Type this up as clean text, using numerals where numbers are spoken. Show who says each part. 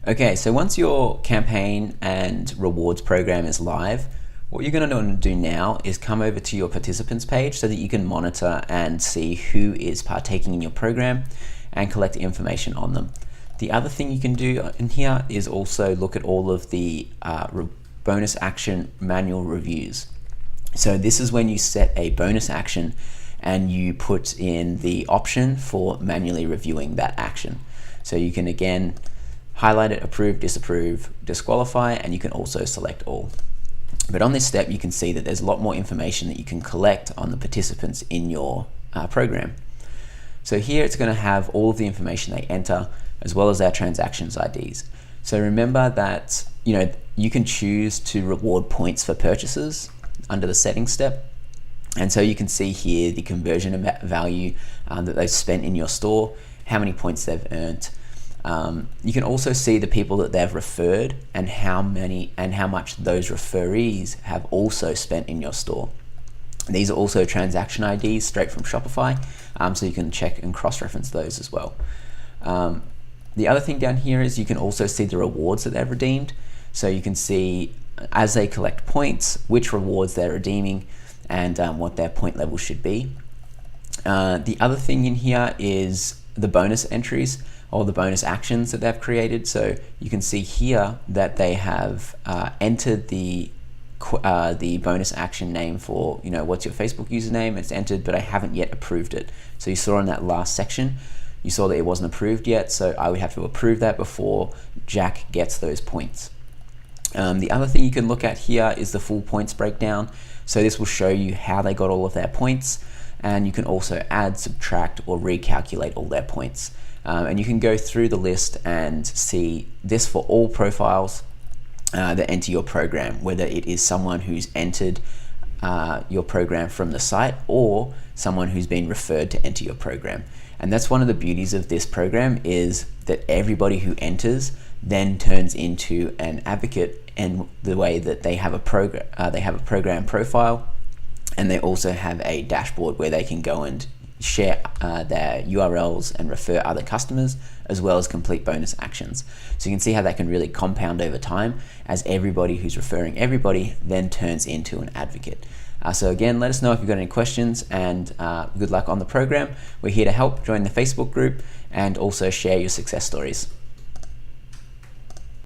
Speaker 1: Okay, so once your campaign and rewards program is live, what you're going to want to do now is come over to your participants page so that you can monitor and see who is partaking in your program and collect information on them. The other thing you can do in here is also look at all of the bonus action manual reviews. So this is when you set a bonus action and you put in the option for manually reviewing that action. So you can again highlight it, approve, disapprove, disqualify, and you can also select all. But on this step, you can see that there's a lot more information that you can collect on the participants in your program. So here it's going to have all of the information they enter, as well as their transactions IDs. So remember that you can choose to reward points for purchases under the settings step. And so you can see here the conversion value that they've spent in your store, how many points they've earned. You can also see the people that they've referred and how much those referees have also spent in your store. These are also transaction IDs straight from Shopify, so you can check and cross-reference those as well. The other thing down here is you can also see the rewards that they've redeemed. So you can see as they collect points, which rewards they're redeeming and what their point level should be. The other thing in here is the bonus entries or the bonus actions that they've created. So you can see here that they have entered the bonus action name for, what's your Facebook username. It's entered, but I haven't yet approved it. So you saw in that last section, you saw that it wasn't approved yet. So I would have to approve that before Jack gets those points. The other thing you can look at here is the full points breakdown. So this will show you how they got all of their points, and you can also add, subtract, or recalculate all their points. And you can go through the list and see this for all profiles that enter your program, whether it is someone who's entered your program from the site or someone who's been referred to enter your program. And that's one of the beauties of this program, is that everybody who enters then turns into an advocate, in the way that they have a program profile, and they also have a dashboard where they can go and share their URLs and refer other customers, as well as complete bonus actions. So you can see how that can really compound over time, as everybody who's referring everybody then turns into an advocate. So again, let us know if you've got any questions, and good luck on the program. We're here to help. Join the Facebook group and also share your success stories.